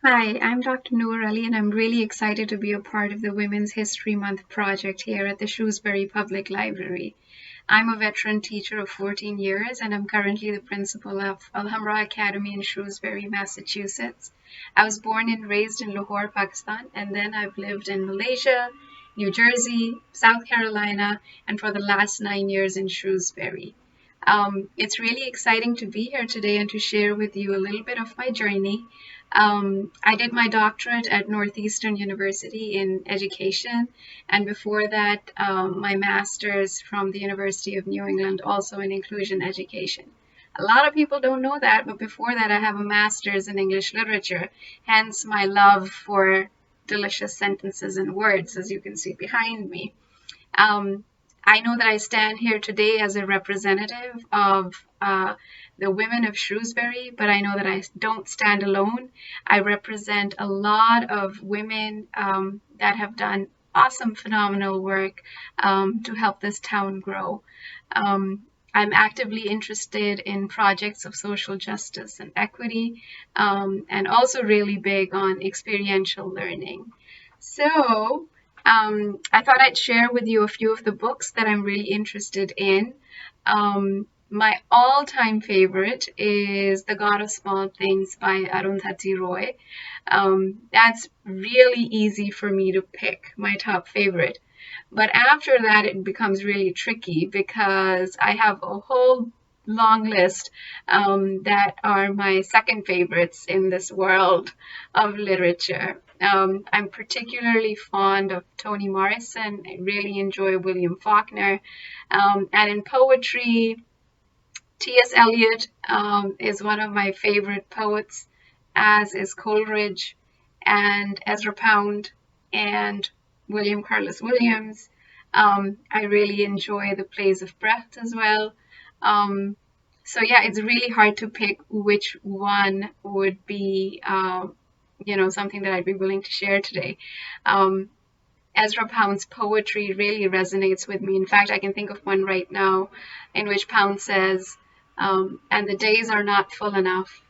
Hi, I'm Dr. Noor Ali, and I'm really excited to be a part of the Women's History Month project here at the Shrewsbury Public Library. I'm a veteran teacher of 14 years, and I'm currently the principal of Al-Hamra Academy in Shrewsbury, Massachusetts. I was born and raised in Lahore, Pakistan, and then I've lived in Malaysia, New Jersey, South Carolina, and for the last 9 years in Shrewsbury. It's really exciting to be here today and to share with you a little bit of my journey. I did my doctorate at Northeastern University in education, and before that, my master's from the University of New England, also in inclusion education. A lot of people don't know that, but before that, I have a master's in English literature, hence my love for delicious sentences and words, as you can see behind me. Um, I know that I stand here today as a representative of the women of Shrewsbury, but I know that I don't stand alone. I represent a lot of women that have done awesome, phenomenal work to help this town grow. I'm actively interested in projects of social justice and equity, and also really big on experiential learning. So, I thought I'd share with you a few of the books that I'm really interested in. My all-time favorite is The God of Small Things by Arundhati Roy. That's really easy for me to pick, my top favorite. But after that, it becomes really tricky because I have a whole long list that are my second favorites in this world of literature. I'm particularly fond of Toni Morrison. I really enjoy William Faulkner. And in poetry, T.S. Eliot is one of my favorite poets, as is Coleridge and Ezra Pound and William Carlos Williams. I really enjoy the plays of Brecht as well. So yeah, it's really hard to pick which one would be, something that I'd be willing to share today. Um, Ezra Pound's poetry really resonates with me. In fact, I can think of one right now in which Pound says, and the days are not full enough,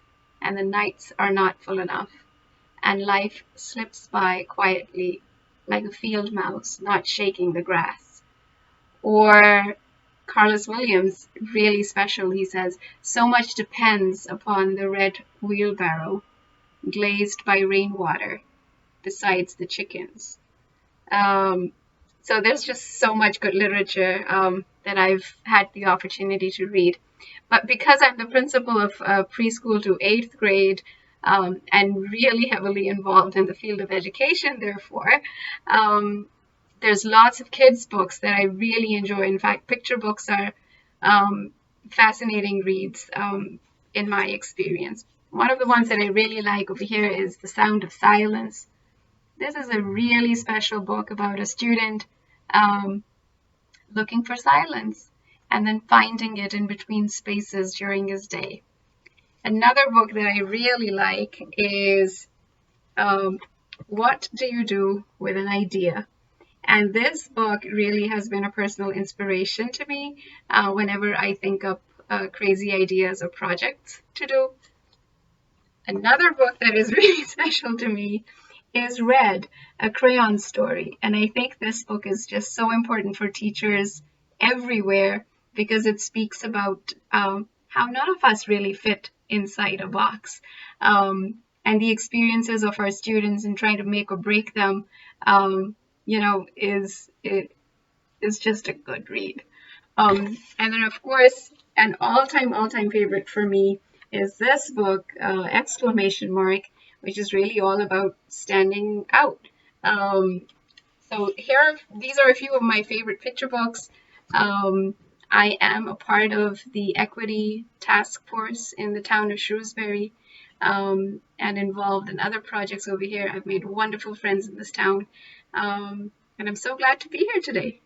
and the nights are not full enough, and life slips by quietly like a field mouse not shaking the grass. Or Carlos Williams, really special, he says, so much depends upon the red wheelbarrow glazed by rainwater besides the chickens. Um, so there's just so much good literature that I've had the opportunity to read. But because I'm the principal of preschool to eighth grade and really heavily involved in the field of education, therefore, um, there's lots of kids' books that I really enjoy. In fact, picture books are um, fascinating reads in my experience. One of the ones that I really like over here is The Sound of Silence. This is a really special book about a student um, looking for silence and then finding it in between spaces during his day. Another book that I really like is What Do You Do with an Idea? And this book really has been a personal inspiration to me whenever I think of crazy ideas or projects to do. Another book that is really special to me is Red, a crayon story. And I think this book is just so important for teachers everywhere because it speaks about how none of us really fit inside a box. And the experiences of our students and trying to make or break them, is just a good read. And then, of course, an all-time favorite for me is this book, exclamation mark, which is really all about standing out. Um, so these are a few of my favorite picture books. I am a part of the equity task force in the town of Shrewsbury and involved in other projects over here. I've made wonderful friends in this town, and I'm so glad to be here today.